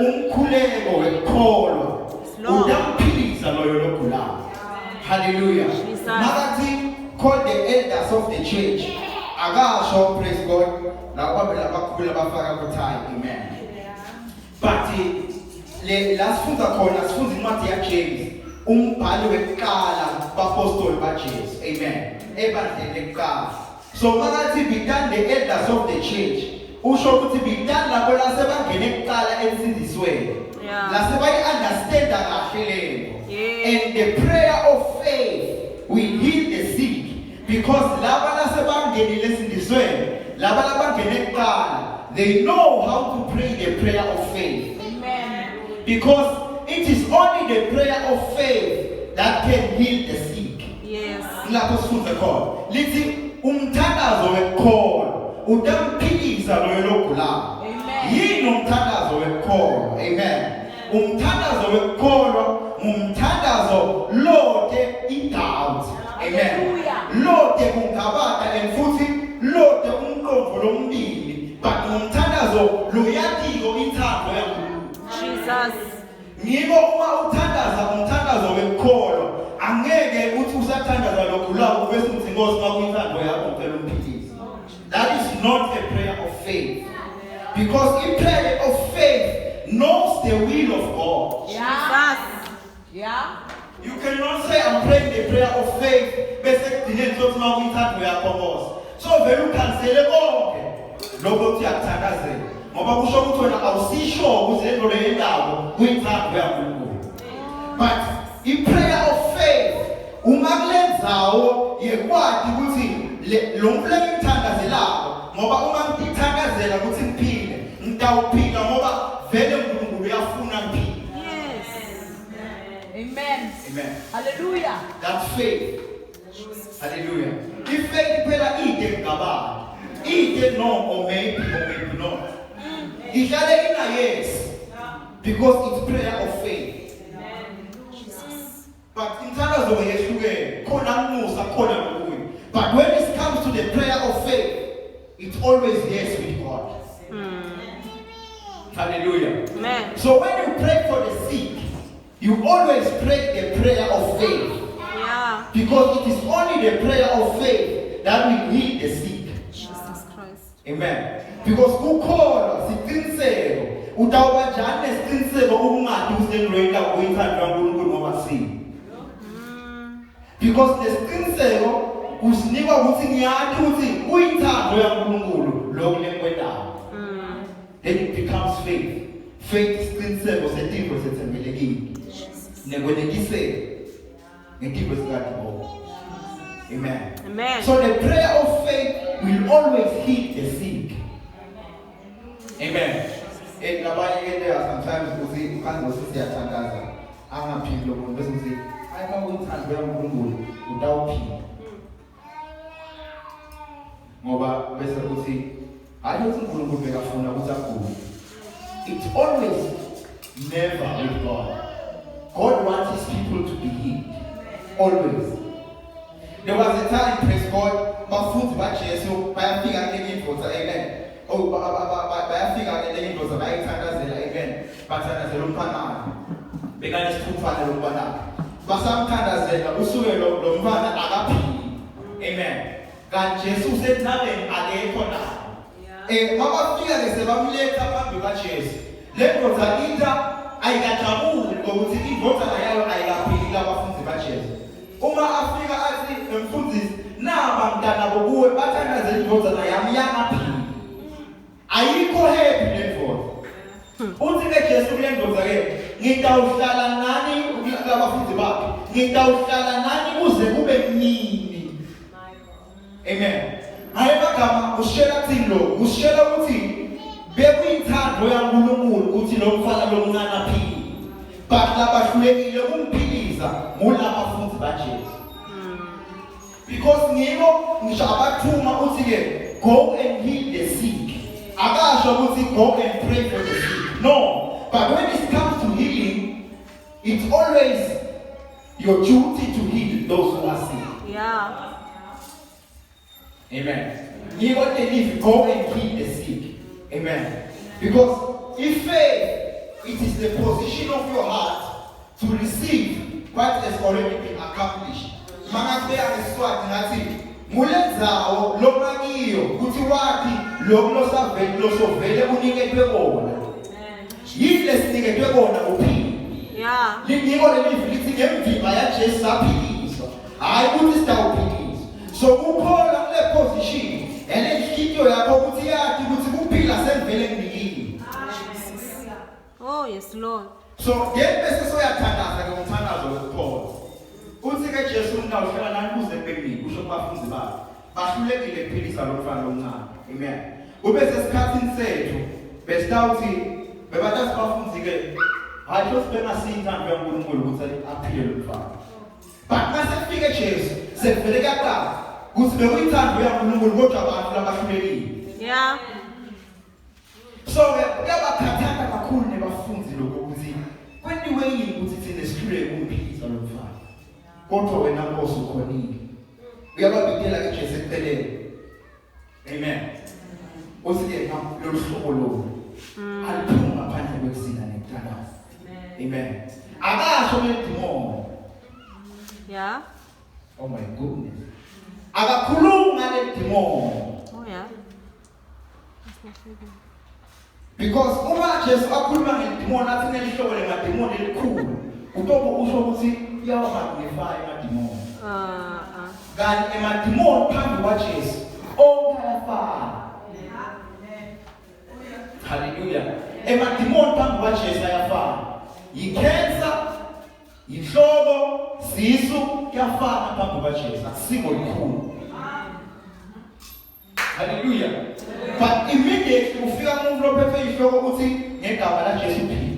umkhuleko wekholwa udamphilisa loyo logulayo. Hallelujah. Makathi call the elders of the church. Akasho, praise God. Nakwabela abakhulu abafaka kuthaya. Amen. But lasifunza khona sifunza incwadi yaJames, umbhali wekuqala bapostoli baJesu. Amen. Ebandleni lekuqala. So makathi bidane the elders of the church. Usho ukuthi bidane labo lasebangene ekuqala ensindisweni. Lasebayi-understanda kahle lento. And the prayer of faith will heal the sick. Because laba lasebangene lesindisweni, laba labangene ekuqala, they know how to pray the prayer of faith. Because it is only the prayer of faith that can heal the sick. Yes. Lapho sifunza khona. Lithi umthandazo wekholwa udamphilisa loyo logulayo. Yini umthandazo wekholwa? Amen. Umthandazo wekholwa umthandazo lode i-doubt. Amen. Lode kungabata and futhi lode umqondo lombili. But umthandazo loyatiko inthando yaNkulunkulu. Jesus. Ngiko uma uthandaza umthandazo wekholwa angeke uthi usathandaza logulayo bese uthi Nkosi ngakuyithando yakho ngicela umphilise. That is not a prayer of faith. Because a prayer of faith knows the will of God. Jesus. Yeah. You cannot say I'm praying the prayer of faith bese kudineni sokuthi ngakuyithando yakho Nkosi. So vele ukhansele konke lokho uthi uyakuthandazela. Ngoba kusho ukuthi wena awusisho ukuze lento leyendawo uyithando yaNkulunkulu. But in prayer of faith uma kulenzawo yekwadi ukuthi lo mfuleke ngithandazelayo ngoba uma ngithandazela ukuthi ngiphile ngitawuphila ngoba vele uNkulunkulu uyafuna ngiphile. Yes. Amen. Amen. Hallelujah. That's faith. Hallelujah. If faith phela ide ngabani? Ide no or maybe not. Ihlale ina yes. Because it's prayer of faith. But in thandazo yehlukene khona umusa khona nokuyi. But when it comes to the prayer of faith, it's always yes with God. Hallelujah. Amen. So when you pray for the sick, you always pray the prayer of faith. Yeah. Because it is only the prayer of faith that will heal the sick. Jesus Christ. Amen. Because kukholwa siqiniseko utawuba njani nesiqiniseko ukungadi usenroyela uyithanda kaNkulunkulu ngoba sini. Because lesiqiniseko usinikwa ukuthi ngiyathi ukuthi uyithando yaNkulunkulu lokulekwendayo. Then it becomes faith. Faith isiqiniseko setinto sethembelekile. Nekwenekiseko ngetinto zikaJehova. Amen. Amen. So the prayer of faith will always heal the sick. Amen. And sometimes we see ukango siyathandaza angaphili lo muntu bese uthi ayima uyithando yaNkulunkulu utawuphila. Ngoba bese uthi ayithi uNkulunkulu bekafuna ukuthi agule. It's always never with God. God wants his people to be healed. Always. There was a time, praise God, bafundi baJesu bayafika enyimboza. Amen. Oh, bayafika enyimboza bayithandazela. Amen. Bathandazela umfana. Bekanesithupha lo mfana. Basamthandazela usuke lo mfana akaphili. Amen. Kanti Jesu usethabeni akekho na. Mabafika bese bamletha phambi kaJesu. Le ndoda inta ayikajabuli ngokuthi indodana yayo ayikaphili labafundi baJesu. Uma afika athi mfundisi naba mntana bokuwe bathandazela indodana yami yangaphili. Ayikho happy le ndoda. Uthi ke Jesu kule ndoda ke ngitawuhlala nani labafundi bakhe. Ngitawuhlala nani kuze kube nini. Amen. Ayebagama ushela thini lo ushela ukuthi bekuyithando yaNkulunkulu ukuthi lo mfana lo mncane aphile. But labahlulekile kumphiliza ngulabafundi baJesu. Because ngibo ngisho abathuma uthi ke go and heal the sick. Akasho ukuthi go and pray for the sick. No, but when it comes to healing, it's always your duty to heal those who are sick. Yeah. Amen. He what they live, go and heal the sick. Amen. Because if faith it is the position of your heart to receive what has already been accomplished. Mangakubeka ngesiswati ngathi mulenzawo lomakiyo kuthi wathi losovele uniketwe kona. Yini lesiniketwe kona uphili. Yeah. Linikho lelivi lithi ngemvimba yaJesu saphiliswa. Hayi ukuthi sitawuphilisa. So ukholwa kule position enenhlityo yakho ukuthi yathi ukuthi kuphila sevele kunikini. Oh, yes, Lord. So ngempese soyathandaza ke umthandazo wokukholwa. Uthi ke Jesu umntana uhlala nani kuze kubekini usho kubafundi bakhe. Bahlulekile ukuphilisa lo mfana omncane. Amen. Ube sesikhathini sethu besitawuthi bebathi sibafundi ke hayi lo sibengasiyintando yaNkulunkulu ukuthi aphile lo mfana. But mase kufike Jesu sekuvele kuyaqala ukuthi bekuyintando yaNkulunkulu kodwa abantu labahlulekile. Yeah. So kuyabakhathaza kakhulu nebafundi lokho ukuthi kwenziwe yini ukuthi thina sihluleke ukuphilisa lo mfana. Kodwa wena Nkosi ukhonile. Uyababikela ke Jesu ekupheleni. Amen. Usiye lo hlobo lo. Aliphuma ngaphandle kwekuzina nekuthandaza. Amen. Akasho nedimoni. Yeah. Oh my goodness. Akakhuluma nedimoni. Oh, yeah. That's not figuring. Because uma Jesu akhuluma ngedimoni athi nelihlobo lemadimoni elikhulu. Utobo usho ukuthi uyawagnify emadimoni. Kanti emadimoni phambi kwaJesu onke ayafana. Hallelujah. Emadimoni phambi kwaJesu ayafana. Yicancer, yinhloko, sisu kuyafana phambi kwaJesu. Akusiko likhulu. Hallelujah. But immediately ufika umuntu ophethe inhloko ukuthi ngegama laJesu phila.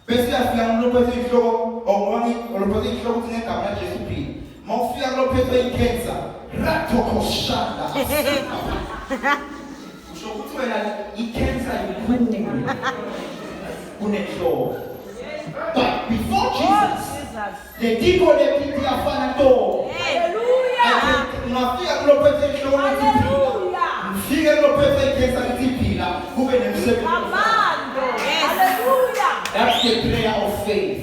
Bese uyafika umuntu ophethe inhloko ongwani olophethe inhloko ukuthi ngegama laJesu phila. Mawufika lophethe icancer, ratokoshanda. Usho ukuthi wena icancer ikhulu. Kunenhloko. But before Jesus, the people that did their father door. Hallelujah. Unafika kulophethe inhloko ukuthi Fika lophethe icancer liphila kube nemsebenzi. Amando. Hallelujah. That's the prayer of faith.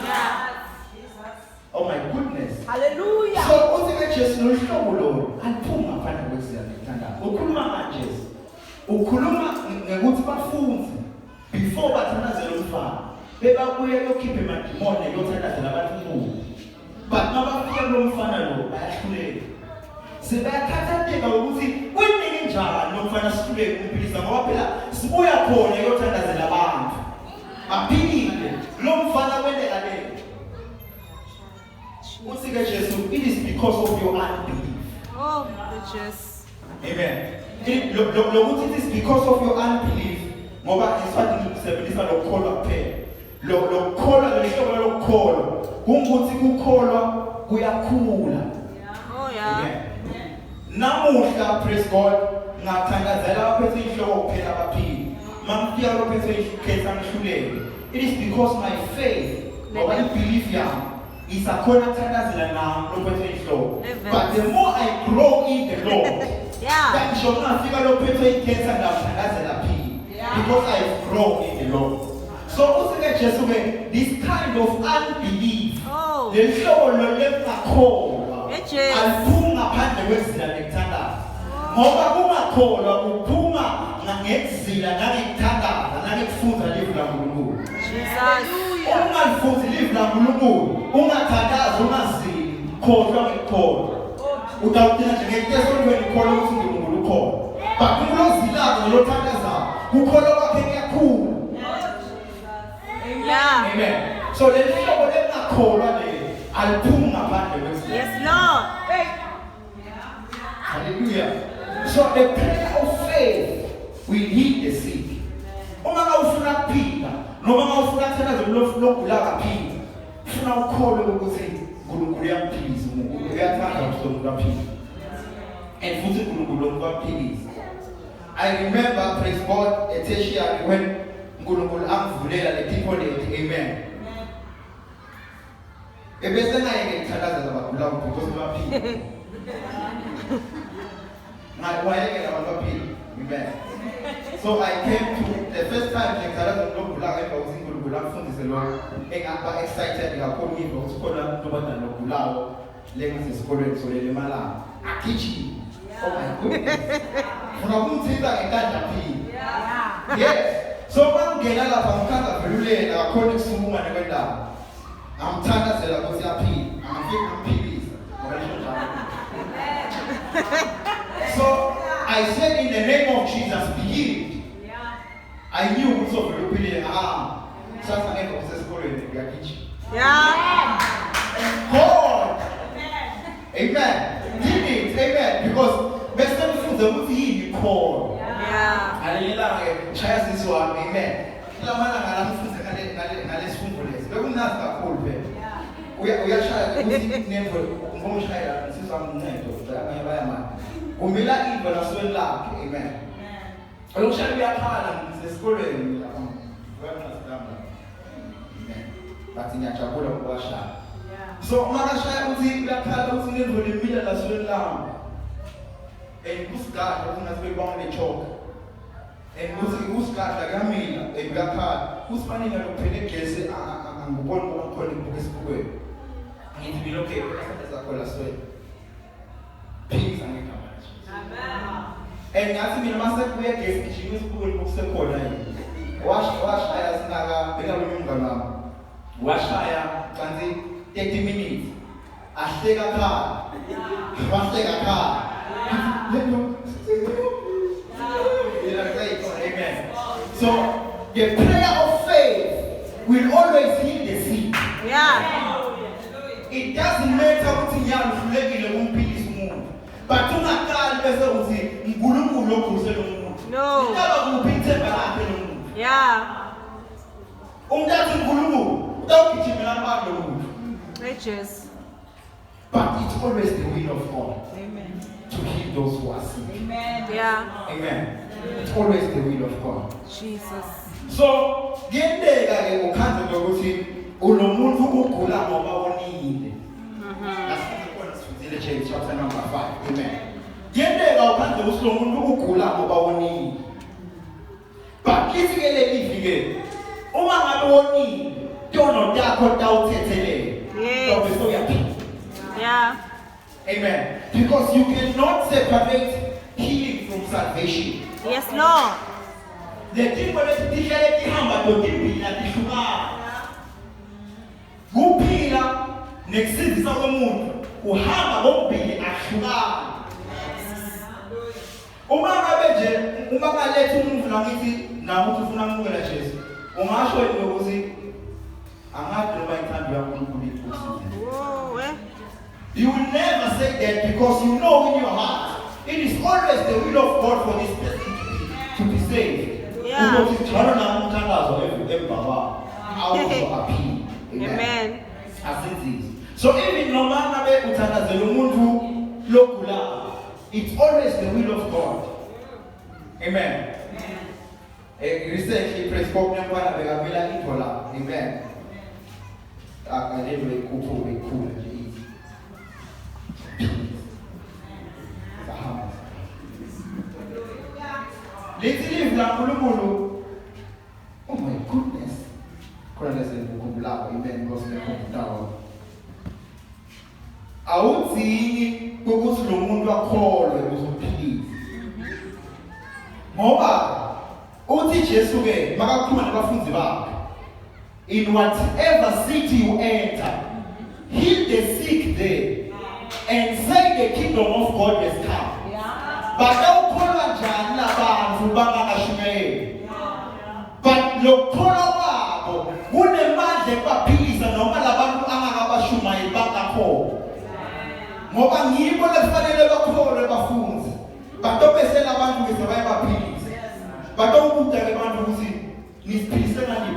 Yeah. Oh my goodness. Hallelujah. So uthi ke Jesu lo hlobo lo aliphuma ngaphandle kwesizathu ngithandaza. Ukhuluma manje. Ukhuluma ngokuthi bafunze before bathandazela umfana. Bebabuye yokhipha emadimoni yothandazela abantu kubo. But mabafika lo mfana lo bayahluleka. Sebeyakhathaleka ukuthi kwenini njani lo mfana sihluleke ukuphilisa ngoba phela sibuya khona yothandazela abantu. Aphilile lo mfana kwendeka le. Uthi ke Jesu, it is because of your unbelief. Oh, Jesus. Amen. Lokuthi it is because of your unbelief ngoba isifati ngisebenzisa lokukholwa kuphela. Lokukholwa lehlobo lokukholwa kungukuthi ukukholwa kuyakhula. Oh, yeah. Amen. Namuhla praise God ngathandazela abaphethe inhloko kuphela abaphili. Mamfika lophethe icancer ngihluleke. It is because my faith ngoba ibelief yami isakhona ukuthandazela nami lophethe inhloko. But the more I grow in the Lord, Yeah. that ngisho ngafika lophethe icancer ngathandazela phili. Because I've grown in the Lord. So usike Jesu ke this kind of unbelief. Oh. Lehlobo lo lengakholwa. Ejesu. Aliphuma ngaphandle kwezila nekuthandaza. Ngoba kungakholwa kuphuma ngekuzila nangekuthandaza nangekufunda livlu laNkulunkulu. Jesus. Ungalifundi livlu laNkulunkulu, ungathandaza ungazili, khohlwa ngekukholwa. Utawuthina nje ngekutesondweni ukholwa ukuthi uNkulunkulu ukhona. But umuntu ozilayo nolothandazayo, ukholwa kwakhe kuyakhula. Yeah. Amen. So le hlobo lengakholwa le aliphuma ngaphandle kwezila. Yes, Lord. Hallelujah. So the prayer of faith will heal the sick. Uma ngawufuna kuphila, noma ngawufuna ukuthandaza lokugula kaphila, ufuna ukholwe ukuthi uNkulunkulu uyamphilisa, uyathanda ukuthi uNkulunkulu aphile. And futhi uNkulunkulu uyaphilisa. I remember, praise God, a tertiary when uNkulunkulu angivulela le people lady, amen. Ebese naye ngithandaza abagula ukuthi baphile. So I came to the first time I was in lamfundise lo engaba excited kakhulu ngibo ukuthi khona nobanda nogulawo lengasesikolweni solele emalanga agijima. Oh my goodness. Funa kumthinta ngekandla phini. Yes. So mangena lapha ngikhaza velulela kakhulu kusungumane kwendaba. Amthandazela ukuthi aphile. Angafika amphilisa. Ngoba lisho njalo. So I said in the name of Jesus be healed. I knew ukuthi ovelupile sasa ngeke kusesikolweni ngiyagijima. Yeah. God. Amen. Did it. Amen. Because best of the movie call. Yeah. Hallelujah. Chaya sisi wami. Amen. Kila mara ngalamfunza ngale sifungo lesi. Bekumnazi kakhulu phela. Uyashaya ukuthi nembo ngomshaya siswa mncedo. Ngaya bayamani. Kumila ibo nasweni lakhe. Amen. Uyoshaya uyakhala sesikolweni lapha. Amen. Bathi ngiyajabula ngokuwashaya. So makashaya ukuthi uyakhala ukuthi nembo lemila nasweni lakhe. And kusigada ungazibe bawone choke. And kusigada kamila ebuyakhala. Kusifanele lokuphela egesi angubona ngokukhona ibuku esibukweni. Ngithi bilokhe sakho lasweni. Peace angekama. Amen. And ngathi mina mase kuye egesi ijima esibukweni bokusekhona yini. Washaya sinaka bengalumi umngane wami. Washaya kanti 30 minutes. Ahleka khala. Wahleka khala. Amen. So the prayer of faith will always heal the sick. Yeah. It doesn't matter ukuthi ngiyalufulekile kumphilisa umuntu. But ungaqali bese uthi uNkulunkulu okhusela umuntu. No. Ngaba kuphi ithemba lakhe lomuntu. Yeah. Umntathi uNkulunkulu utawugijimela abantu lomuntu. Riches. But it's always the will of God. Amen. To heal those who are sick. Amen. Yeah. Amen. It's always the will of God. Jesus. So, ngiyendeka ke ukhanze ukuthi unomuntu ugula ngoba wonile. That's James chapter number 5. Amen. Ngiyendeka ukhanze ukuthi unomuntu ugula ngoba wonile. But lithi ke leli vike uma ngabe wonile, tono yakho tawuthethelele. Yes. Yeah. Amen. Because you cannot separate healing from salvation. Yes, Lord. The people that dihlele tihamba totimbila tihlukana. Kuphila nekusindisa komuntu uhamba ngokubili ahlukana. Uma ngaletha umuntu ngakithi namuthi ufuna ukumukela Jesu. Ungasho yini ukuthi angathi noma ithando yaNkulunkulu ikusiza. Whoa, eh? You will never say that because you know in your heart it is always the will of God for this person to be saved. Yeah. Because it's I also appeal. Amen. As it is. So even no matter it's always the will of God. Amen. Recently, Presbyterian Amen. I never cool. Oh my goodness. Amen. Awuthi ukuthi lo muntu akholwe uzophilisa. Ngoba uthi Jesu ke makakhuluma nabafundi bakhe. In whatever city you enter, heal the sick there and say the kingdom of God has come. Bakawukholwa njani labantu bangakashumayeli. But lokholwa kwabo kunemandla ekubaphilisa noma labantu angakabashumayeli bangakho. Ngoba ngibo lefanele bakholwe bafunzi. Batobesela abantu bese bayabaphilisa. Batawubuda ke abantu ukuthi nisiphilise ngani.